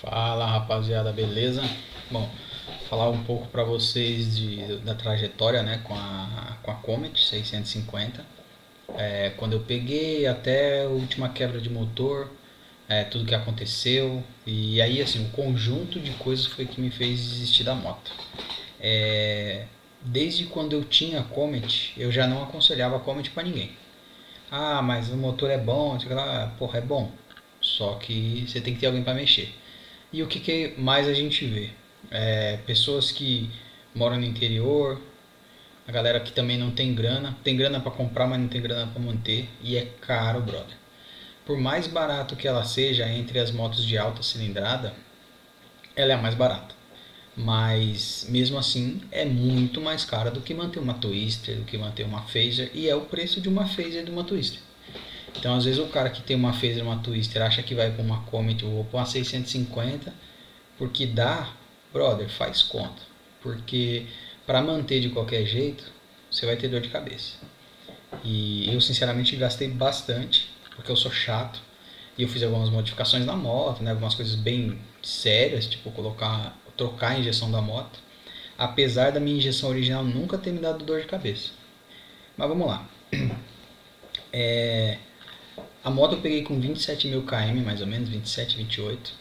Fala rapaziada, beleza? Bom, falar um pouco para vocês da trajetória, né, com a Comet 650. Quando eu peguei até a última quebra de motor, tudo que aconteceu. E aí, assim, o conjunto de coisas foi que me fez desistir da moto. Desde quando eu tinha a Comet, eu já não aconselhava a Comet para ninguém. Ah, mas o motor é bom, sei lá, porra, é bom. Só que você tem que ter alguém para mexer. E o que, que mais a gente vê? Pessoas que moram no interior, a galera que também não tem grana para comprar, mas não tem grana para manter, e é caro, brother. Por mais barato que ela seja entre as motos de alta cilindrada, ela é a mais barata. Mas mesmo assim é muito mais cara do que manter uma Twister, do que manter uma Phaser, e é o preço de uma Phaser e de uma Twister. Então, às vezes, o cara que tem uma Phaser e uma Twister acha que vai para uma Comet ou para uma 650 porque dá, brother, faz conta. Porque para manter de qualquer jeito, você vai ter dor de cabeça. E eu sinceramente gastei bastante, porque eu sou chato. E eu fiz algumas modificações na moto, né, algumas coisas bem sérias, tipo trocar a injeção da moto. Apesar da minha injeção original nunca ter me dado dor de cabeça. Mas vamos lá. A moto eu peguei com 27 mil km, mais ou menos, 27, 28.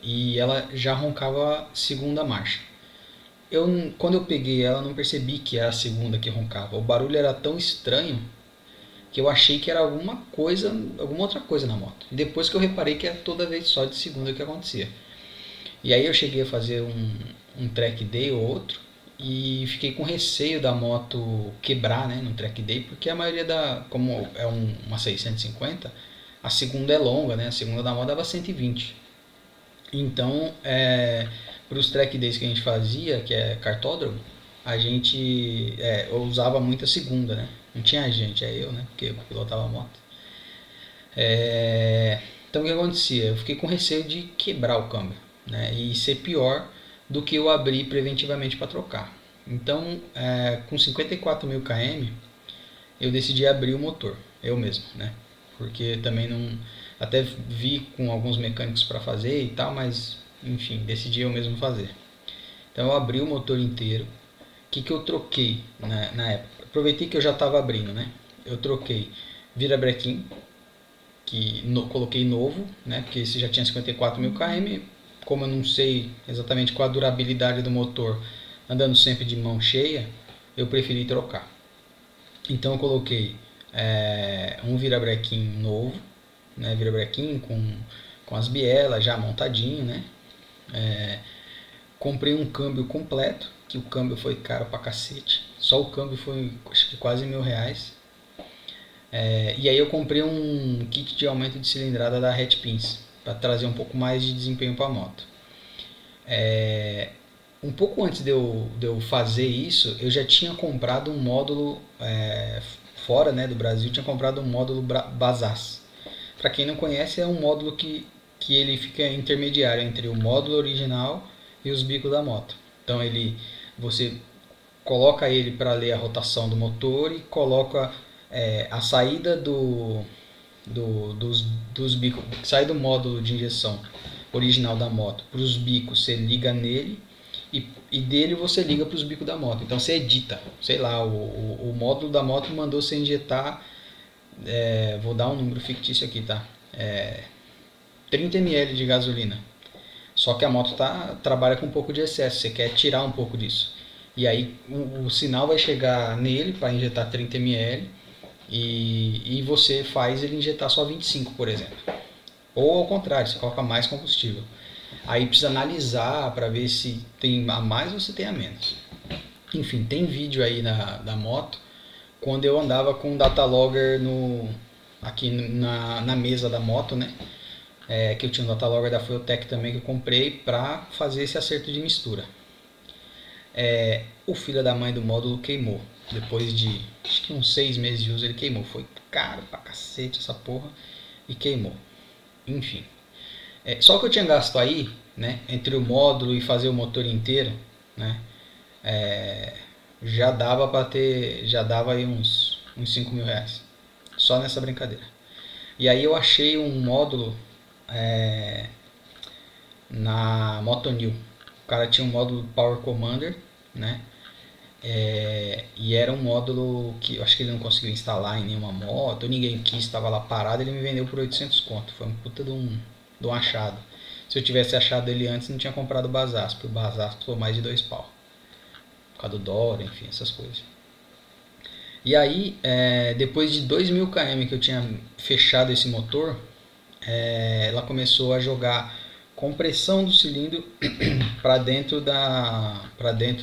E ela já roncava segunda marcha. Quando eu peguei ela, não percebi que era a segunda que roncava. O barulho era tão estranho que eu achei que era alguma coisa, alguma outra coisa na moto. Depois que eu reparei que era toda vez só de segunda que acontecia. E aí eu cheguei a fazer um track day ou outro e fiquei com receio da moto quebrar, né, no track day, porque a maioria como é uma 650, a segunda é longa, né, a segunda da moto dava 120. Então, para os track days que a gente fazia, que é cartódromo, a gente eu usava muito a segunda, né? Não tinha gente, é eu, né? Porque eu pilotava a moto. Então o que acontecia? Eu fiquei com receio de quebrar o câmbio, né? E ser pior do que eu abrir preventivamente para trocar. Então, com 54 mil km, eu decidi abrir o motor, eu mesmo, né? Porque também não. Até vi com alguns mecânicos para fazer e tal, mas enfim, decidi eu mesmo fazer. Então eu abri o motor inteiro. O que, que eu troquei na época? Aproveitei que eu já estava abrindo, né? Eu troquei virabrequim, coloquei novo, né? Porque esse já tinha 54 mil km. Como eu não sei exatamente qual a durabilidade do motor, andando sempre de mão cheia, eu preferi trocar. Então eu coloquei um virabrequim novo, né, virabrequim com as bielas já montadinho, né? Comprei um câmbio completo, que o câmbio foi caro pra cacete. Só o câmbio foi acho que quase R$ 1.000. E aí eu comprei um kit de aumento de cilindrada da Hatpins para trazer um pouco mais de desempenho para a moto. Um pouco antes de eu fazer isso, eu já tinha comprado um módulo fora, né, do Brasil, tinha comprado um módulo Bazaz. Para quem não conhece, é um módulo que ele fica intermediário entre o módulo original e os bicos da moto. Então você coloca ele para ler a rotação do motor e coloca a saída dos bicos, sai do módulo de injeção original da moto para os bicos, você liga nele e dele você liga para os bicos da moto. Então você edita, sei lá, o módulo da moto mandou você injetar, vou dar um número fictício aqui, tá? 30 ml de gasolina. Só que a moto trabalha com um pouco de excesso, você quer tirar um pouco disso. E aí o sinal vai chegar nele para injetar 30 ml e você faz ele injetar só 25, por exemplo. Ou ao contrário, você coloca mais combustível. Aí precisa analisar para ver se tem a mais ou se tem a menos. Enfim, tem vídeo aí da moto quando eu andava com o datalogger aqui na mesa da moto, né? Que eu tinha um datalogger da Fueltech também que eu comprei para fazer esse acerto de mistura. O filho da mãe do módulo queimou. Depois de acho que uns 6 meses de uso ele queimou. Foi caro pra cacete essa porra e queimou. Enfim. Só que eu tinha gasto aí, né, entre o módulo e fazer o motor inteiro, né, já dava aí uns R$ 5.000. Só nessa brincadeira. E aí eu achei um módulo na Motonil. O cara tinha um módulo Power Commander, né? E era um módulo que eu acho que ele não conseguiu instalar em nenhuma moto, ninguém quis, estava lá parado, ele me vendeu por 800 conto. Foi um puta de um achado. Se eu tivesse achado ele antes, não tinha comprado o Basasp. O Basasp foi mais de 2 pau. Por causa do dólar, enfim, essas coisas. E aí, depois de 2.000 km que eu tinha fechado esse motor, ela começou a jogar compressão do cilindro para dentro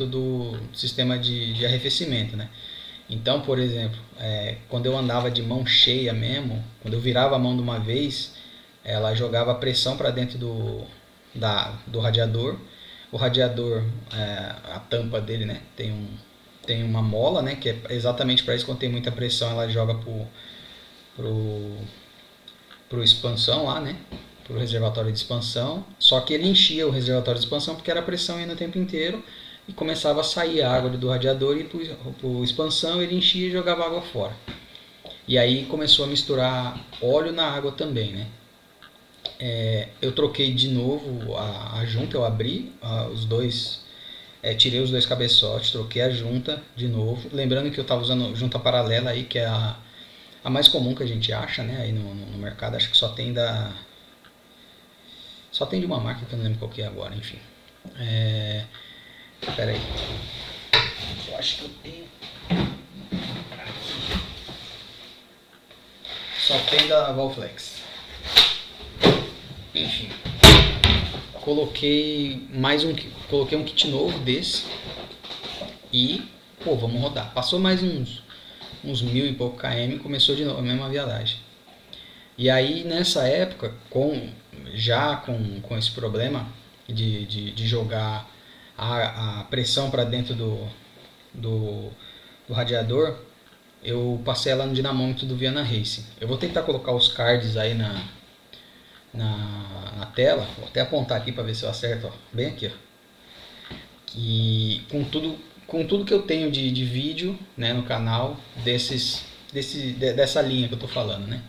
do sistema de arrefecimento, né? Então, por exemplo, quando eu andava de mão cheia mesmo, quando eu virava a mão de uma vez, ela jogava pressão para dentro do radiador. O radiador, a tampa dele, né, tem uma mola, né, que é exatamente para isso. Quando tem muita pressão, ela joga pro, pro expansão lá, né, pro reservatório de expansão. Só que ele enchia o reservatório de expansão porque era pressão indo o tempo inteiro e começava a sair a água do radiador e pro expansão ele enchia e jogava água fora. E aí começou a misturar óleo na água também, né? Eu troquei de novo a junta, eu abri os dois, tirei os dois cabeçotes, troquei a junta de novo. Lembrando que eu estava usando junta paralela aí, que é a mais comum que a gente acha, né? Aí no mercado, acho que só tem de uma marca que eu não lembro qual que é agora, enfim. Pera aí. Eu acho que eu tenho. Só tem da Valflex. Enfim. Coloquei um kit novo desse. E, pô, vamos rodar. Passou mais uns 1.000 e pouco km, começou de novo a mesma viadagem. E aí nessa época, com esse problema de jogar a pressão para dentro do radiador, eu passei ela no dinamômetro do Viana Racing. Eu vou tentar colocar os cards aí na tela, vou até apontar aqui para ver se eu acerto, ó, bem aqui, ó. E com tudo que eu tenho de vídeo, né, no canal dessa linha que eu tô falando, né?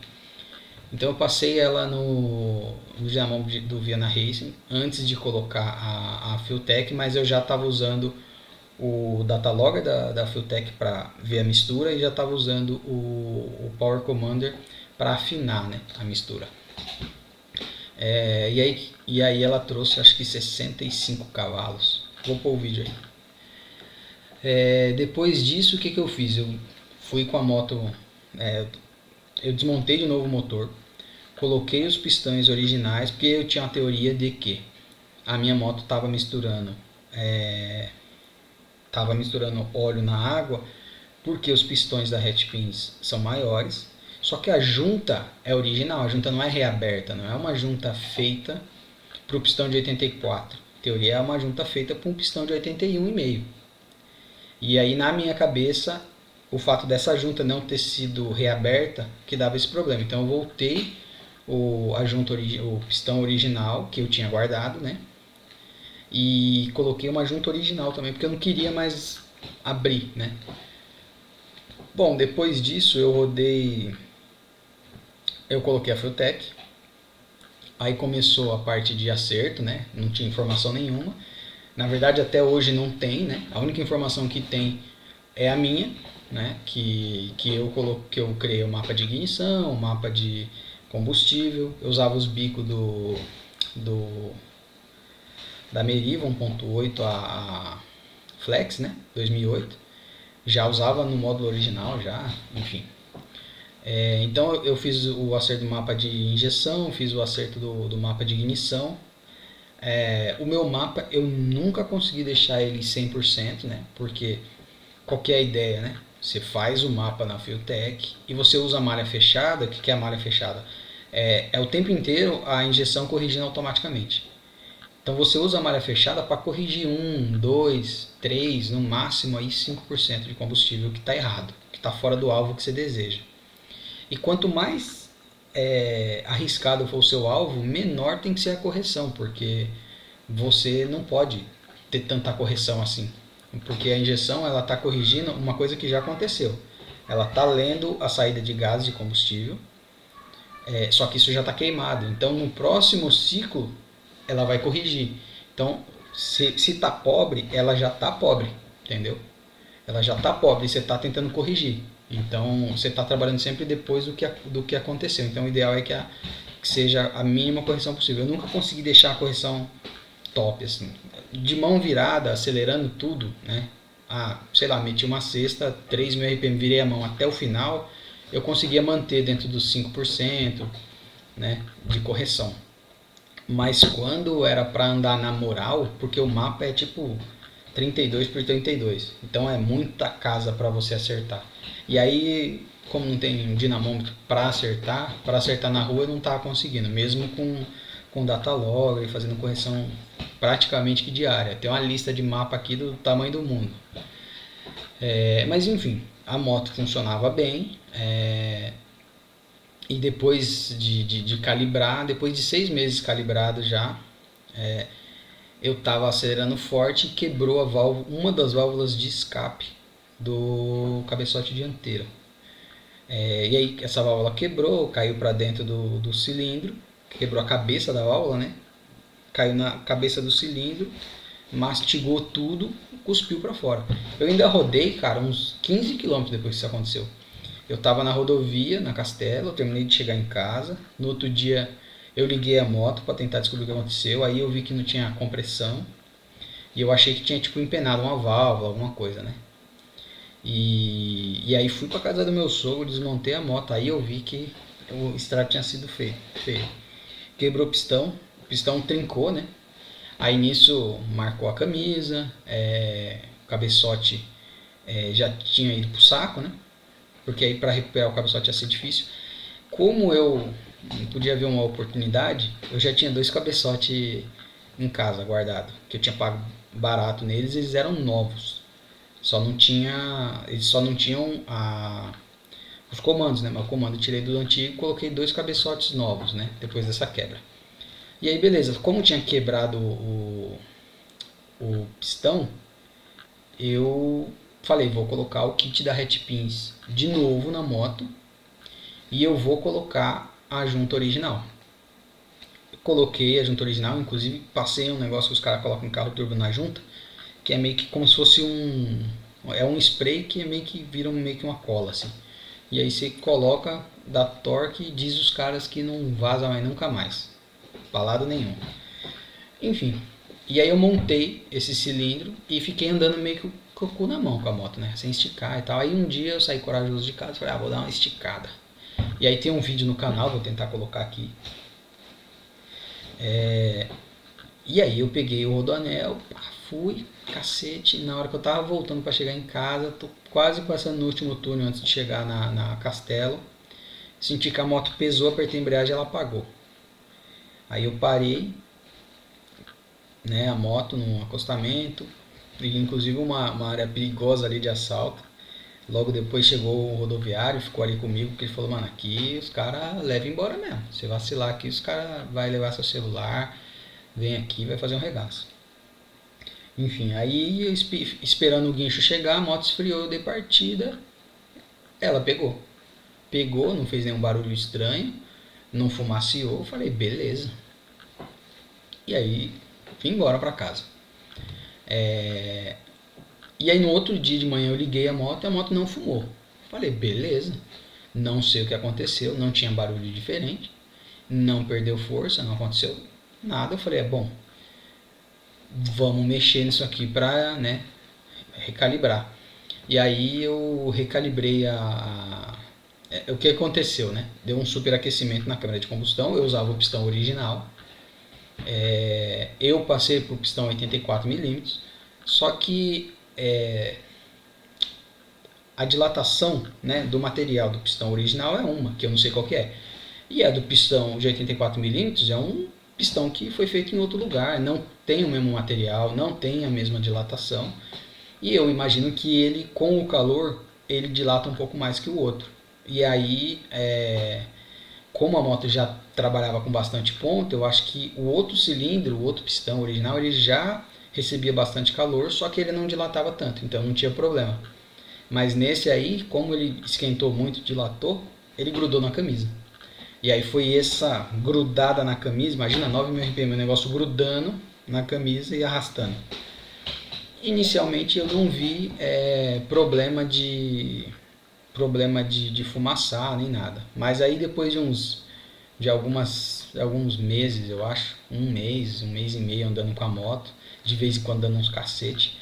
Então eu passei ela no dinamômetro do Viana Racing antes de colocar a Fueltech, mas eu já estava usando o datalogger da Fueltech para ver a mistura e já estava usando o Power Commander para afinar, né, a mistura. E aí ela trouxe acho que 65 cavalos. Vou pôr o vídeo aí. Depois disso, o que eu fiz? Eu fui com a moto, eu desmontei de novo o motor, coloquei os pistões originais, porque eu tinha a teoria de que a minha moto estava misturando óleo na água, porque os pistões da Hatchpins são maiores. Só que a junta é original, a junta não é reaberta, não é uma junta feita para o pistão de 84. Em teoria é uma junta feita para um pistão de 81,5. E aí na minha cabeça, o fato dessa junta não ter sido reaberta que dava esse problema. Então eu voltei o pistão original que eu tinha guardado, né? E coloquei uma junta original também, porque eu não queria mais abrir, né? Bom, depois disso eu coloquei a Fueltech, aí começou a parte de acerto, né? Não tinha informação nenhuma. Na verdade até hoje não tem, né? A única informação que tem é a minha, né? Que eu criei o mapa de ignição, o mapa de combustível. Eu usava os bicos da Meriva 1.8 a Flex, né? 2008. Já usava no módulo original, já, enfim. Então eu fiz o acerto do mapa de injeção, fiz o acerto do mapa de ignição. O meu mapa eu nunca consegui deixar ele 100%, né? Porque qual que é a ideia, né? Você faz o mapa na Fueltech e você usa a malha fechada. O que é a malha fechada? É o tempo inteiro a injeção corrigindo automaticamente. Então você usa a malha fechada para corrigir 1, 2, 3, no máximo aí 5% de combustível que está errado, que está fora do alvo que você deseja. E quanto mais arriscado for o seu alvo, menor tem que ser a correção, porque você não pode ter tanta correção assim. Porque a injeção ela está corrigindo uma coisa que já aconteceu. Ela está lendo a saída de gases de combustível, só que isso já está queimado. Então no próximo ciclo ela vai corrigir. Então, se tá pobre, ela já tá pobre, entendeu? Ela já tá pobre e você tá tentando corrigir. Então, você tá trabalhando sempre depois do que aconteceu. Então, o ideal é que seja a mínima correção possível. Eu nunca consegui deixar a correção top, assim. De mão virada, acelerando tudo, né? Sei lá, meti uma cesta, 3.000 RPM, virei a mão até o final, eu conseguia manter dentro dos 5%, né, de correção. Mas quando era para andar na moral, porque o mapa é tipo 32 por 32, então é muita casa para você acertar. E aí, como não tem dinamômetro para acertar na rua eu não estava conseguindo, mesmo com datalog e fazendo correção praticamente que diária. Tem uma lista de mapa aqui do tamanho do mundo. Mas enfim, a moto funcionava bem. E depois de calibrar, depois de 6 meses calibrado já, eu estava acelerando forte e quebrou a válvula, uma das válvulas de escape do cabeçote dianteiro. E aí essa válvula quebrou, caiu para dentro do cilindro, quebrou a cabeça da válvula, né? Caiu na cabeça do cilindro, mastigou tudo, cuspiu para fora. Eu ainda rodei, cara, uns 15 quilômetros depois que isso aconteceu. Eu estava na rodovia, na Castelo, eu terminei de chegar em casa. No outro dia eu liguei a moto para tentar descobrir o que aconteceu. Aí eu vi que não tinha compressão e eu achei que tinha tipo empenado uma válvula, alguma coisa, né? E aí fui para casa do meu sogro, desmontei a moto. Aí eu vi que o estrago tinha sido feio. Quebrou o pistão trincou, né? Aí nisso marcou a camisa, o cabeçote já tinha ido pro saco, né? Porque aí para recuperar o cabeçote ia ser difícil. Como eu não podia ver uma oportunidade, eu já tinha 2 cabeçotes em casa guardado, que eu tinha pago barato neles, eles eram novos. Eles só não tinham os comandos, né? Mas o comando eu tirei do antigo e coloquei 2 cabeçotes novos, né? Depois dessa quebra. E aí beleza, como tinha quebrado o pistão, eu falei, vou colocar o kit da Hatch Pins de novo na moto e eu vou colocar a junta original. Eu coloquei a junta original, inclusive passei um negócio que os caras colocam em carro turbo na junta, que é meio que como se fosse um spray que é meio que vira meio que uma cola assim. E aí você coloca, dá torque e diz os caras que não vaza mais nunca mais. Pra lado nenhum. Enfim. E aí eu montei esse cilindro e fiquei andando meio que com o cu na mão com a moto, né? Sem esticar e tal. Aí um dia eu saí corajoso de casa e falei, vou dar uma esticada. E aí tem um vídeo no canal, vou tentar colocar aqui. E aí eu peguei o rodoanel, fui, cacete. Na hora que eu tava voltando para chegar em casa, tô quase passando no último túnel antes de chegar na Castelo. Senti que a moto pesou, apertei a embreagem e ela apagou. Aí eu parei, né, a moto num acostamento, inclusive uma área perigosa ali de assalto. Logo depois chegou o rodoviário, ficou ali comigo, porque ele falou, mano, aqui os caras levam embora mesmo. Se vacilar aqui, os caras vão levar seu celular, vem aqui e vai fazer um regaço. Enfim, aí eu esperando o guincho chegar, a moto esfriou, eu dei partida, ela pegou. Pegou, não fez nenhum barulho estranho, não fumaciou, falei, beleza. E aí, vim embora pra casa. E aí no outro dia de manhã eu liguei a moto e a moto não fumou. Falei, beleza. Não sei o que aconteceu, não tinha barulho diferente, não perdeu força, não aconteceu nada. Eu falei, bom, vamos mexer nisso aqui pra, né, recalibrar. E aí eu recalibrei o que aconteceu, né? Deu um superaquecimento na câmara de combustão, eu usava o pistão original. Eu passei para o pistão 84mm, só que a dilatação, né, do material do pistão original é uma, que eu não sei qual que é. E a do pistão de 84mm é um pistão que foi feito em outro lugar, não tem o mesmo material, não tem a mesma dilatação. E eu imagino que ele, com o calor, ele dilata um pouco mais que o outro. E aí, como a moto já trabalhava com bastante ponto, eu acho que o outro cilindro, o outro pistão original, ele já recebia bastante calor, só que ele não dilatava tanto, então não tinha problema. Mas nesse aí, como ele esquentou muito, dilatou, ele grudou na camisa. E aí foi essa grudada na camisa, imagina 9.000 RPM, o negócio grudando na camisa e arrastando. Inicialmente eu não vi problema de fumaçar nem nada, mas aí depois de alguns meses, eu acho, um mês e meio andando com a moto, de vez em quando dando uns cacete,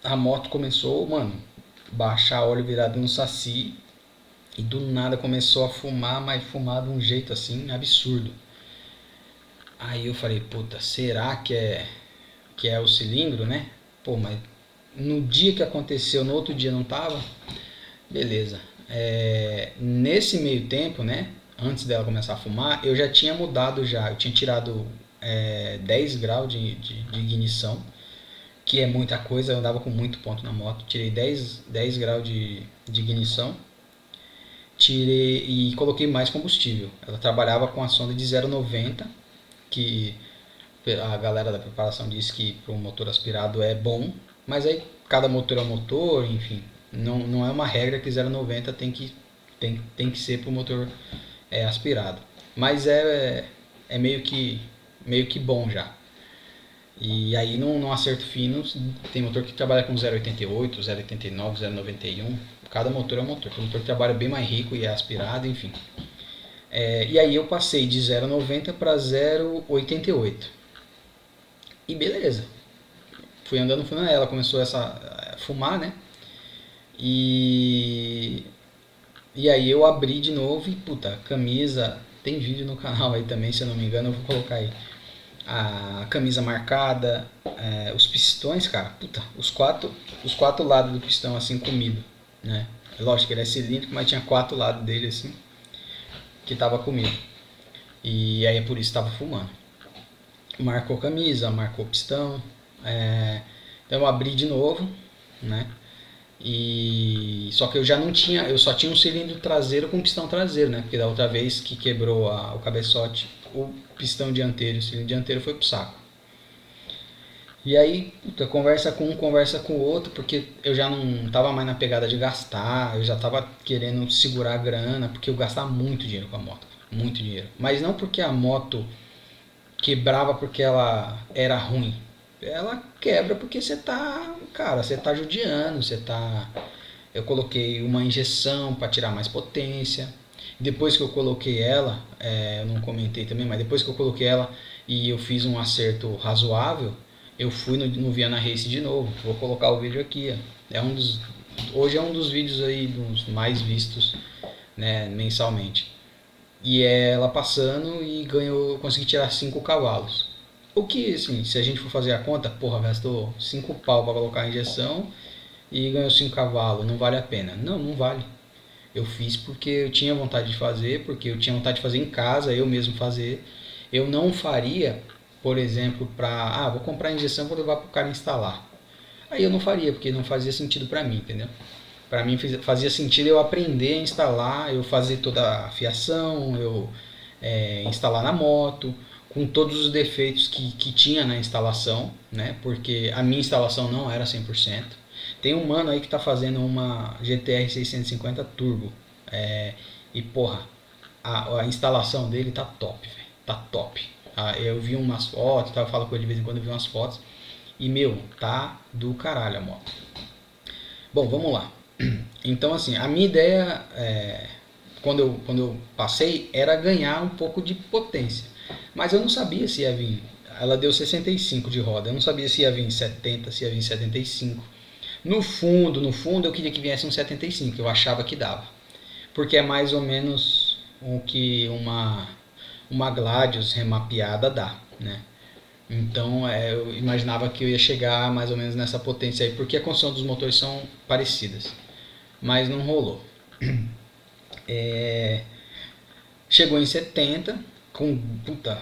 a moto começou, mano, baixar óleo virado no saci e do nada começou a fumar, mas fumar de um jeito assim absurdo. Aí eu falei, puta, será que é o cilindro, né? Pô, mas no dia que aconteceu, no outro dia não tava? Beleza. Nesse meio tempo, né? Antes dela começar a fumar, eu já tinha mudado já. Eu tinha tirado 10 graus de ignição, que é muita coisa. Eu andava com muito ponto na moto. Tirei 10 graus de ignição. Tirei e coloquei mais combustível. Ela trabalhava com a sonda de 0,90, que a galera da preparação disse que para um motor aspirado é bom, mas aí cada motor é um motor, enfim, não é uma regra que 0,90 tem que ser para o motor aspirado, mas é meio que bom já. E aí num acerto fino, tem motor que trabalha com 0,88, 0,89, 0,91, cada motor é um motor, tem motor que trabalha bem mais rico e é aspirado, enfim. E aí eu passei de 0,90 para 0,88. E beleza. Fui andando, ela começou a fumar, né? E aí eu abri de novo e, puta, camisa, tem vídeo no canal aí também, se eu não me engano, eu vou colocar aí. A camisa marcada, os pistões, cara, puta, os quatro lados do pistão assim comido, né? Lógico que ele é cilíndrico, mas tinha 4 lados dele assim, que tava comido. E aí é por isso que tava fumando. Marcou camisa, marcou pistão. Então eu abri de novo, né? E só que eu já não tinha, eu só tinha um cilindro traseiro com pistão traseiro, né? Porque da outra vez que quebrou o cabeçote, o pistão dianteiro e o cilindro dianteiro foi pro saco. E aí, puta, conversa com um, conversa com o outro, porque eu já não tava mais na pegada de gastar, eu já tava querendo segurar a grana, porque eu gastava muito dinheiro com a moto, muito dinheiro. Mas não porque a moto quebrava porque ela era ruim. Ela quebra porque você tá judiando, eu coloquei uma injeção para tirar mais potência. Depois que eu coloquei ela, eu não comentei também, mas depois que eu coloquei ela e eu fiz um acerto razoável, eu fui no Viana Race de novo. Vou colocar o vídeo aqui, ó. Hoje é um dos vídeos aí dos mais vistos, né, mensalmente. E ela passando e consegui tirar 5 cavalos. O que, assim, se a gente for fazer a conta, porra, gastou 5 pau para colocar a injeção e ganhou 5 cavalos, não vale a pena. Não vale. Eu fiz porque eu tinha vontade de fazer, porque eu tinha vontade de fazer em casa, eu mesmo fazer. Eu não faria, por exemplo, vou comprar a injeção e vou levar para o cara instalar. Aí eu não faria, porque não fazia sentido para mim, entendeu? Para mim fazia sentido eu aprender a instalar, eu fazer toda a fiação, eu instalar na moto, com todos os defeitos que tinha na instalação, né? Porque a minha instalação não era 100%. Tem um mano aí que tá fazendo uma GTR 650 Turbo, e porra, a instalação dele tá top, velho, tá top. Eu vi umas fotos, eu falo com ele de vez em quando, eu vi umas fotos, e meu, tá do caralho a moto. Bom, vamos lá. Então, assim, a minha ideia, quando eu passei, era ganhar um pouco de potência. Mas eu não sabia se ia vir. Ela deu 65 de roda. Eu não sabia se ia vir 70, se ia vir 75. No fundo, eu queria que viesse um 75. Eu achava que dava. Porque é mais ou menos o que uma Gladius remapeada dá, né? Então eu imaginava que eu ia chegar mais ou menos nessa potência aí, porque a construção dos motores são parecidas. Mas não rolou. Chegou em 70, puta,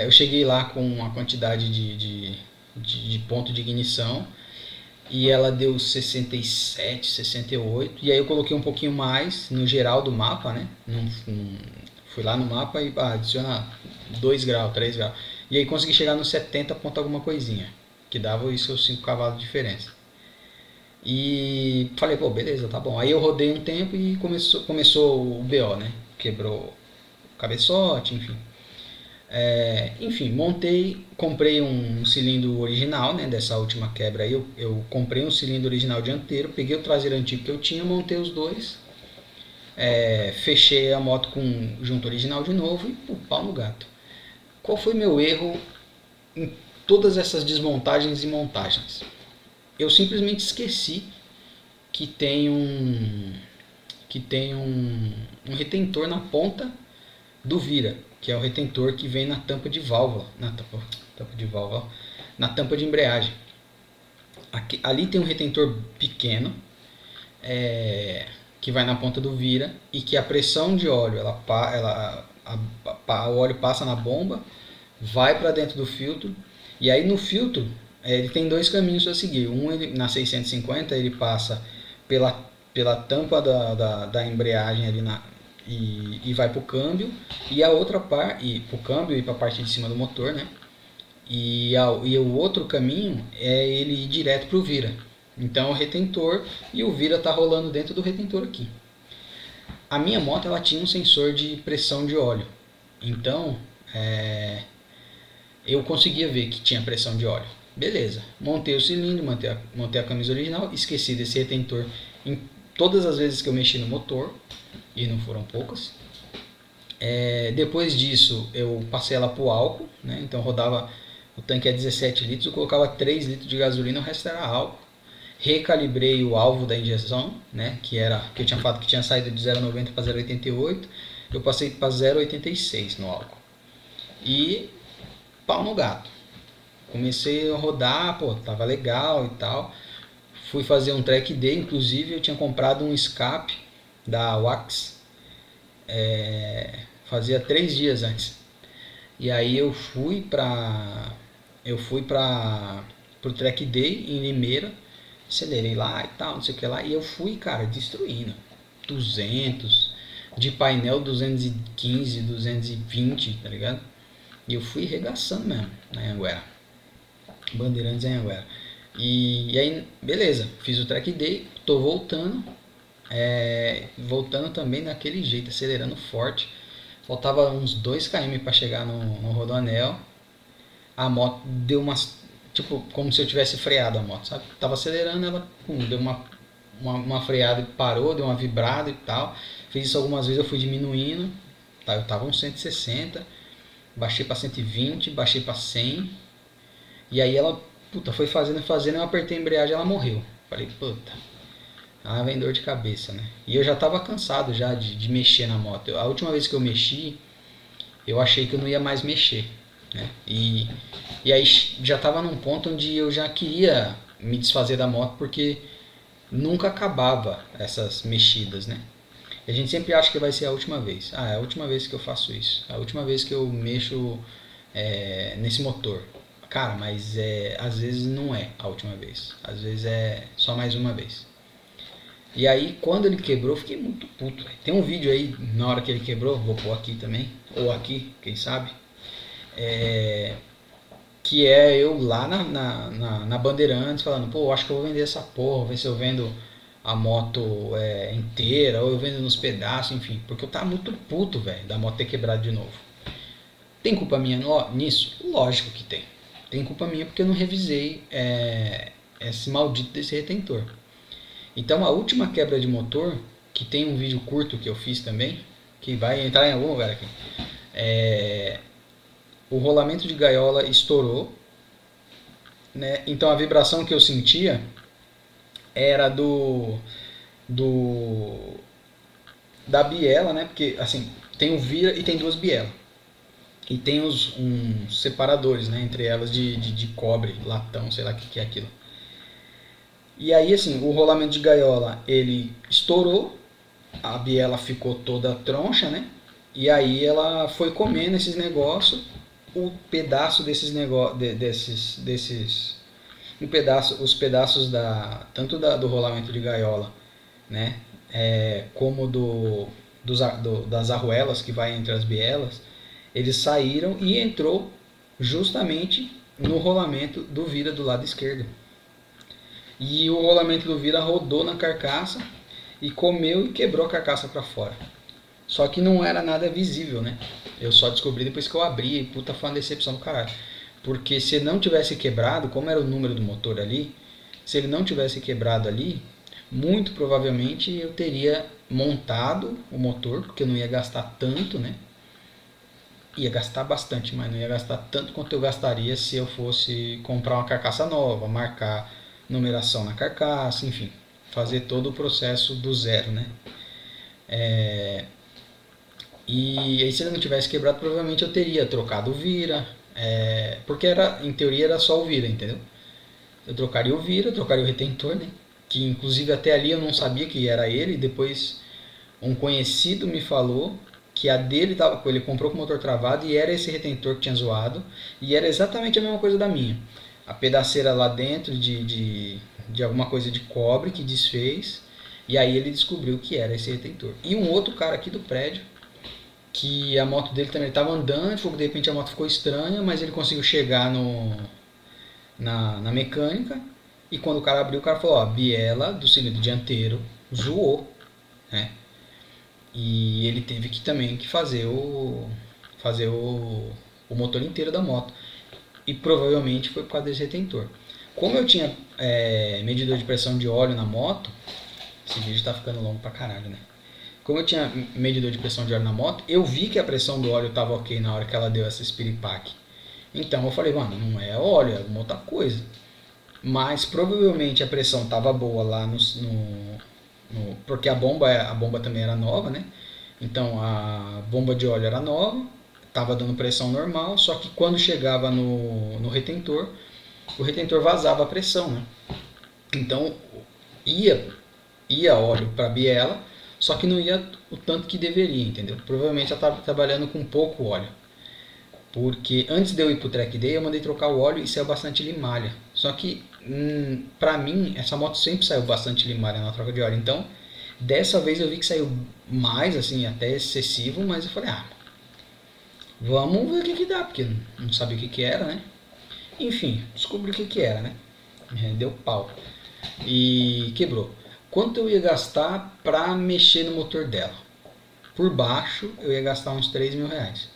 eu cheguei lá com uma quantidade de ponto de ignição e ela deu 67, 68, e aí eu coloquei um pouquinho mais no geral do mapa, né? Fui lá no mapa e adiciona 2 graus, 3 graus. E aí consegui chegar no 70 ponto alguma coisinha, que dava isso os 5 cavalos de diferença. E falei, pô, beleza, tá bom. Aí eu rodei um tempo e começou o BO, né? Quebrou cabeçote, enfim. Enfim, montei, comprei um cilindro original, né, dessa última quebra aí, eu comprei um cilindro original dianteiro, peguei o traseiro antigo que eu tinha, montei os dois, fechei a moto com junto original de novo e pau no gato. Qual foi meu erro em todas essas desmontagens e montagens? Eu simplesmente esqueci que tem um retentor na ponta do vira, que é o retentor que vem na tampa de válvula, na tampa de embreagem. Ali tem um retentor pequeno, que vai na ponta do vira, e que a pressão de óleo, o óleo passa na bomba, vai para dentro do filtro, e aí no filtro ele tem dois caminhos a seguir. Na 650 ele passa pela tampa da embreagem ali e vai para o câmbio, e a outra parte, para o câmbio e para a parte de cima do motor, né? E o outro caminho é ele ir direto para o vira. Então o retentor e o vira tá rolando dentro do retentor aqui. A minha moto ela tinha um sensor de pressão de óleo, então eu conseguia ver que tinha pressão de óleo. Beleza, montei o cilindro, montei a camisa original, esqueci desse retentor em todas as vezes que eu mexi no motor, e não foram poucas. Depois disso eu passei ela para o álcool, né? Então rodava, o tanque é 17 litros, eu colocava 3 litros de gasolina, o resto era álcool. Recalibrei o alvo da injeção, né? que eu tinha falado que tinha saído de 0,90 para 0,88, eu passei para 0,86 no álcool. E pau no gato. Comecei a rodar, tava legal e tal. Fui fazer um track day, inclusive eu tinha comprado um escape da Wax, fazia 3 dias antes. E aí eu fui pro track day em Limeira, acelerei lá e tal, não sei o que lá, e eu fui, cara, destruindo 200 de painel, 215, 220, tá ligado? E eu fui arregaçando mesmo na Anhanguera, Bandeirantes em Anhanguera. E aí, beleza, fiz o track day, tô voltando, voltando também daquele jeito, acelerando forte. Faltava uns 2 km para chegar no Rodoanel. A moto deu umas, tipo, como se eu tivesse freado a moto, sabe? Tava acelerando, ela deu uma freada e parou, deu uma vibrada e tal. Fiz isso algumas vezes, eu fui diminuindo, tá? Eu tava uns 160, baixei para 120, baixei para 100. E aí ela, foi fazendo, eu apertei a embreagem, ela morreu. Falei, vem dor de cabeça, né? E eu já tava cansado já de mexer na moto. A última vez que eu mexi, eu achei que eu não ia mais mexer, né? E aí já tava num ponto onde eu já queria me desfazer da moto, porque nunca acabava essas mexidas, né? E a gente sempre acha que vai ser a última vez. É a última vez que eu faço isso. É a última vez que eu mexo nesse motor. Cara, mas às vezes não é a última vez. Às vezes é só mais uma vez. E aí, quando ele quebrou, eu fiquei muito puto. Tem um vídeo aí, na hora que ele quebrou, vou pôr aqui também, ou aqui, quem sabe, que é eu lá na Bandeirantes, falando, acho que eu vou vender essa porra, vou ver se eu vendo a moto inteira, ou eu vendo nos pedaços, enfim, porque eu tava muito puto, velho, da moto ter quebrado de novo. Tem culpa minha nisso? Lógico que tem. Tem culpa minha porque eu não revisei esse maldito desse retentor. Então a última quebra de motor, que tem um vídeo curto que eu fiz também, que vai entrar em algum lugar aqui, o rolamento de gaiola estourou, né? Então a vibração que eu sentia era da biela, né? Porque assim, tem o vira e tem 2 bielas. E tem uns separadores, né? Entre elas de cobre, latão, sei lá o que é aquilo. E aí, assim, o rolamento de gaiola, ele estourou, a biela ficou toda troncha, né? E aí ela foi comendo esses negócios, o pedaço desses negócios, os pedaços tanto do rolamento de gaiola, né? Como das arruelas que vai entre as bielas, eles saíram e entrou justamente no rolamento do vira do lado esquerdo. E o rolamento do vira rodou na carcaça e comeu e quebrou a carcaça para fora. Só que não era nada visível, né? Eu só descobri depois que eu abri, e puta, foi uma decepção do caralho. Porque se não tivesse quebrado, como era o número do motor ali, se ele não tivesse quebrado ali, muito provavelmente eu teria montado o motor, porque eu não ia gastar tanto, né? Ia gastar bastante, mas não ia gastar tanto quanto eu gastaria se eu fosse comprar uma carcaça nova, marcar numeração na carcaça, enfim, fazer todo o processo do zero, né? E aí se ele não tivesse quebrado, provavelmente eu teria trocado o vira, porque era, em teoria era só o vira, entendeu? Eu trocaria o vira, trocaria o retentor, né? Que inclusive até ali eu não sabia que era ele, depois um conhecido me falou que a dele tava, ele comprou com o motor travado e era esse retentor que tinha zoado, e era exatamente a mesma coisa da minha. A pedaceira lá dentro de alguma coisa de cobre que desfez, e aí ele descobriu que era esse retentor. E um outro cara aqui do prédio, que a moto dele também estava andando, de repente a moto ficou estranha, mas ele conseguiu chegar na mecânica, e quando o cara abriu, o cara falou, ó, a biela do cilindro dianteiro zoou, né? E ele teve que também que fazer o motor inteiro da moto. E provavelmente foi por causa desse retentor. Como eu tinha medidor de pressão de óleo na moto, esse vídeo tá ficando longo pra caralho, né? Como eu tinha medidor de pressão de óleo na moto, eu vi que a pressão do óleo estava ok na hora que ela deu essa spiripack. Então eu falei, mano, não é óleo, é uma outra coisa. Mas provavelmente a pressão estava boa lá porque a bomba também era nova, né? Então a bomba de óleo era nova, estava dando pressão normal, só que quando chegava no retentor, o retentor vazava a pressão, né? Então ia, ia óleo para a biela, só que não ia o tanto que deveria, entendeu? Provavelmente ela estava trabalhando com pouco óleo. Porque antes de eu ir pro track day, eu mandei trocar o óleo e saiu bastante limalha. Só que, pra mim, essa moto sempre saiu bastante limalha na troca de óleo. Então, dessa vez eu vi que saiu mais, assim, até excessivo, mas eu falei, vamos ver o que dá, porque não sabia o que era, né? Enfim, descobri o que era, né? Deu pau. E quebrou. Quanto eu ia gastar pra mexer no motor dela? Por baixo, eu ia gastar uns 3 mil reais.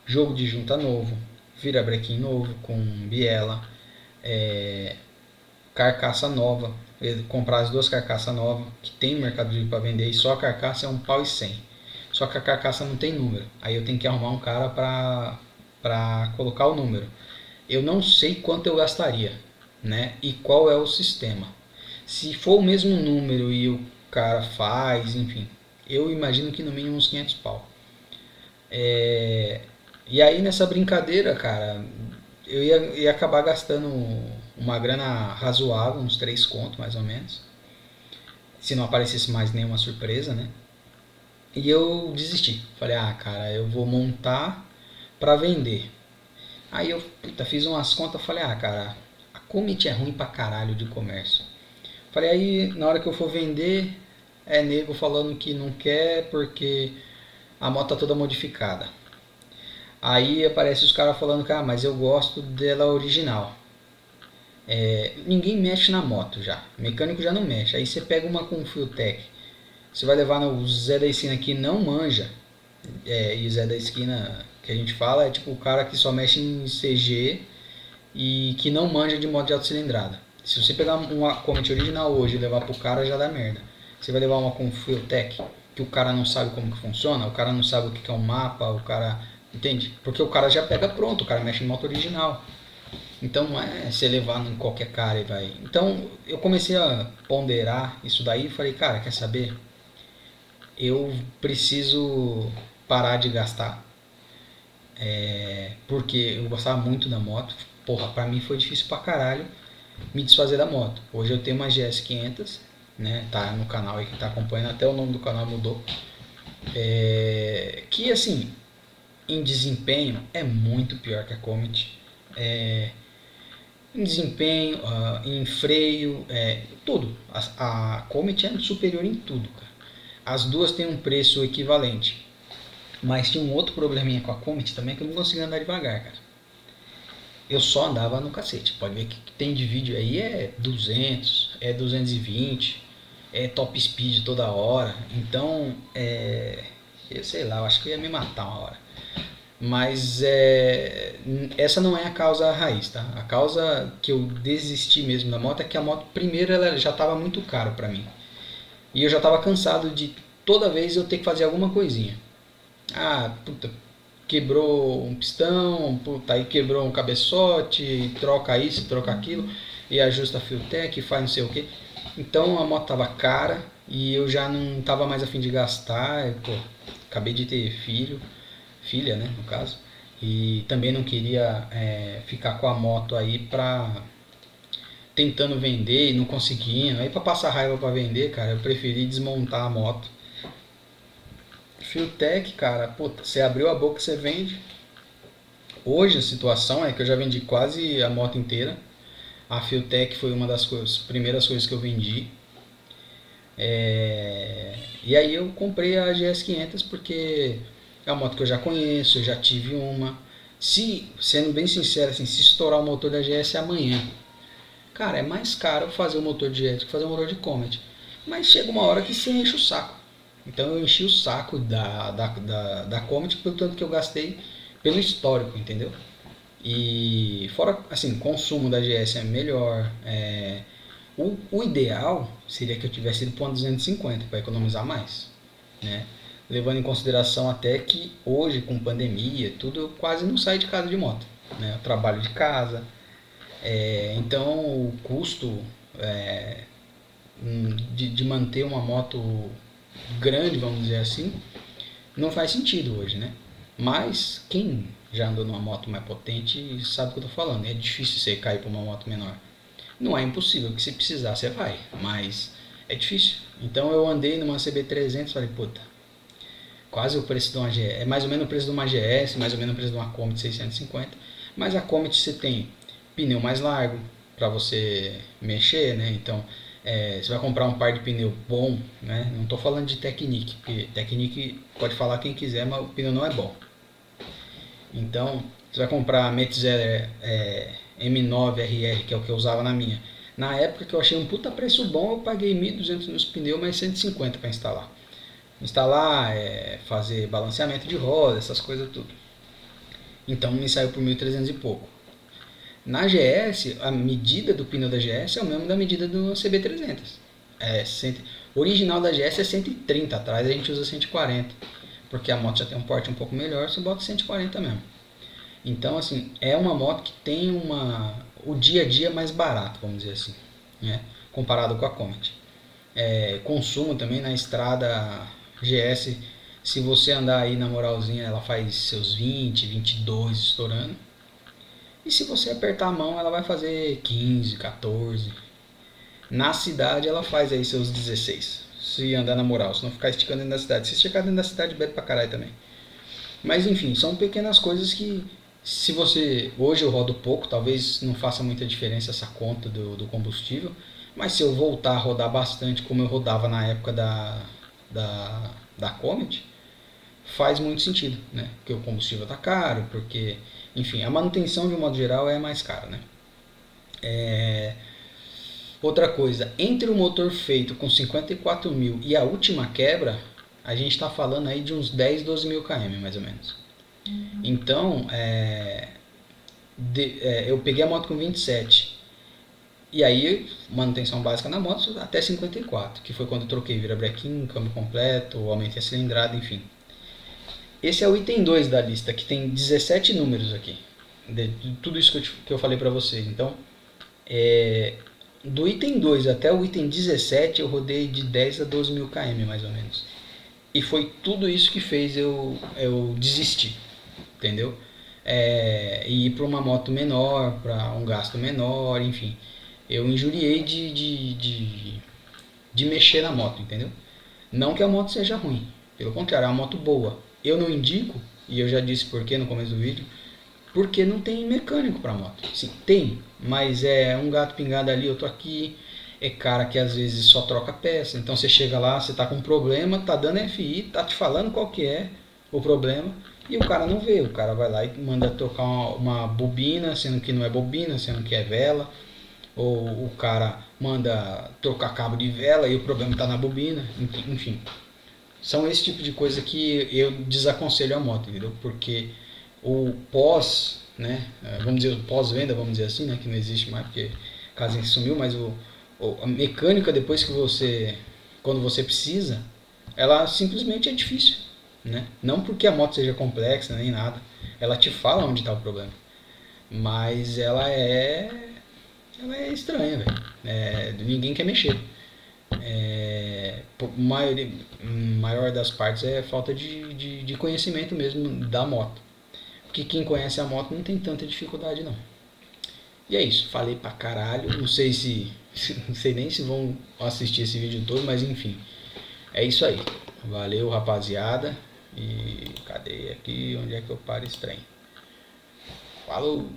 Jogo de junta novo, virabrequim novo com biela, carcaça nova, comprar as duas carcaças novas que tem no Mercado Livre para vender, e só a carcaça é um pau e 100. Só que a carcaça não tem número, aí eu tenho que arrumar um cara para colocar o número. Eu não sei quanto eu gastaria, né? E qual é o sistema. Se for o mesmo número e o cara faz, enfim, eu imagino que no mínimo uns 500 pau. E aí nessa brincadeira, cara, eu ia acabar gastando uma grana razoável, uns 3 contos mais ou menos. Se não aparecesse mais nenhuma surpresa, né? E eu desisti. Falei, cara, eu vou montar pra vender. Aí eu fiz umas contas, falei, cara, a Comet é ruim pra caralho de comércio. Falei, aí na hora que eu for vender, é nego falando que não quer porque a moto tá toda modificada. Aí aparece os caras falando que mas eu gosto dela original. Ninguém mexe na moto já. O mecânico já não mexe. Aí você pega uma com Fueltech. Você vai levar no Zé da Esquina que não manja. E o Zé da Esquina que a gente fala é tipo o cara que só mexe em CG e que não manja de moto de alta cilindrada. Se você pegar uma Comet original hoje e levar pro cara, já dá merda. Você vai levar uma com Fueltech que o cara não sabe como que funciona, o cara não sabe o que é um mapa, o cara... Entende? Porque o cara já pega pronto, o cara mexe em moto original. Então não é você levar em qualquer cara e vai. Então eu comecei a ponderar isso daí e falei, cara, quer saber? Eu preciso parar de gastar. Porque eu gostava muito da moto. Porra, pra mim foi difícil pra caralho me desfazer da moto. Hoje eu tenho uma GS 500, né? Tá no canal aí que tá acompanhando, até o nome do canal mudou. Que assim, em desempenho é muito pior que a Comet. Em desempenho, em freio, tudo. A Comet é superior em tudo, cara. As duas têm um preço equivalente. Mas tinha um outro probleminha com a Comet também, que eu não conseguia andar devagar, cara. Eu só andava no cacete. Pode ver que tem de vídeo aí, é 200, é 220, é top speed toda hora. Então, Eu sei lá, eu acho que eu ia me matar uma hora. Mas essa não é a causa raiz, tá? A causa que eu desisti mesmo da moto é que a moto, primeiro, ela já estava muito caro para mim. E eu já estava cansado de toda vez eu ter que fazer alguma coisinha. Ah, puta, quebrou um pistão, puta, aí quebrou um cabeçote, troca isso, troca aquilo, e ajusta a Fiotec, faz não sei o que. Então a moto tava cara e eu já não tava mais a fim de gastar. Pô, acabei de ter filha, né, no caso, e também não queria ficar com a moto aí pra tentando vender e não conseguindo. Aí pra passar raiva pra vender, cara, eu preferi desmontar a moto. Fiotec, cara, puta, você abriu a boca, você vende. Hoje a situação é que eu já vendi quase a moto inteira. A Fiotec foi uma das primeiras coisas que eu vendi. E aí eu comprei a GS 500 porque é uma moto que eu já conheço, eu já tive uma. Se, sendo bem sincero, assim, se estourar o motor da GS amanhã, cara, é mais caro fazer o motor de GS que fazer o motor de Comet. Mas chega uma hora que você enche o saco. Então eu enchi o saco da Comet pelo tanto que eu gastei pelo histórico, entendeu? E fora, assim, consumo da GS é melhor. O ideal seria que eu tivesse ido para uma 250 para economizar mais, né? Levando em consideração até que hoje, com pandemia, tudo, eu quase não saio de casa de moto, né? Eu trabalho de casa, então o custo de manter uma moto grande, vamos dizer assim, não faz sentido hoje, né? Mas quem já andou numa moto mais potente sabe o que eu tô falando. É difícil você cair para uma moto menor. Não é impossível, que se precisar você vai, mas é difícil. Então eu andei numa CB300 e falei, puta, quase o preço de uma GS, é mais ou menos o preço de uma GS, mais ou menos o preço de uma Comet 650, mas a Comet você tem pneu mais largo para você mexer, né? Então você vai comprar um par de pneu bom, né? Não estou falando de Technic, porque Technic pode falar quem quiser, mas o pneu não é bom. Então você vai comprar a Metzeler M9RR, que é o que eu usava na minha. Na época que eu achei um puta preço bom, eu paguei 1.200 nos pneus, mais 150 para instalar. Instalar, fazer balanceamento de roda, essas coisas tudo. Então me saiu por 1.300 e pouco. Na GS, a medida do pneu da GS é o mesmo da medida do CB300. O original da GS é 130, atrás a gente usa 140. Porque a moto já tem um porte um pouco melhor, você bota 140 mesmo. Então, assim, é uma moto que tem o dia a dia mais barato, vamos dizer assim, né? Comparado com a Comet. Consumo também na estrada GS, se você andar aí na moralzinha, ela faz seus 20, 22 estourando. E se você apertar a mão, ela vai fazer 15, 14. Na cidade, ela faz aí seus 16. Se andar na moral, se não ficar esticando dentro da cidade. Se esticar dentro da cidade, bebe pra caralho também. Mas enfim, são pequenas coisas que, se você. Hoje eu rodo pouco, talvez não faça muita diferença essa conta do combustível. Mas se eu voltar a rodar bastante, como eu rodava na época da Comet, faz muito sentido, né? Porque o combustível tá caro, porque, enfim, a manutenção de um modo geral é mais cara, né? Outra coisa, entre o motor feito com 54 mil e a última quebra, a gente está falando aí de uns 10, 12 mil km mais ou menos. Então, eu peguei a moto com 27. E aí, manutenção básica na moto até 54, que foi quando eu troquei virabrequim, câmbio completo, aumentei a cilindrada, enfim. Esse é o item 2 da lista, que tem 17 números aqui. De tudo isso que eu falei para vocês. Então, do item 2 até o item 17, eu rodei de 10 a 12 mil km, mais ou menos. E foi tudo isso que fez eu desistir, entendeu? E ir para uma moto menor, para um gasto menor, enfim. Eu injuriei de mexer na moto, entendeu? Não que a moto seja ruim, pelo contrário, é uma moto boa. Eu não indico, e eu já disse por que no começo do vídeo, porque não tem mecânico para moto. Sim, tem, mas é um gato pingado ali, eu tô aqui. É cara que às vezes só troca peça. Então você chega lá, você tá com um problema, tá dando FI, tá te falando qual que é o problema, e o cara não vê. O cara vai lá e manda trocar uma bobina, sendo que não é bobina, sendo que é vela. Ou o cara manda trocar cabo de vela e o problema está na bobina, enfim. São esse tipo de coisa que eu desaconselho a moto, entendeu? Porque o pós, né, vamos dizer, o pós-venda, vamos dizer assim, né, que não existe mais porque a casa sumiu, mas a mecânica depois que você, quando você precisa, ela simplesmente é difícil, né? Não porque a moto seja complexa nem nada, ela te fala onde está o problema, mas ela é estranha, velho. Ninguém quer mexer. Maior das partes é falta de conhecimento mesmo da moto. Porque quem conhece a moto não tem tanta dificuldade não. E é isso, falei pra caralho. Não sei se. Não sei nem se vão assistir esse vídeo todo, mas enfim. É isso aí. Valeu, rapaziada. E cadê aqui? Onde é que eu paro esse trem? Falou!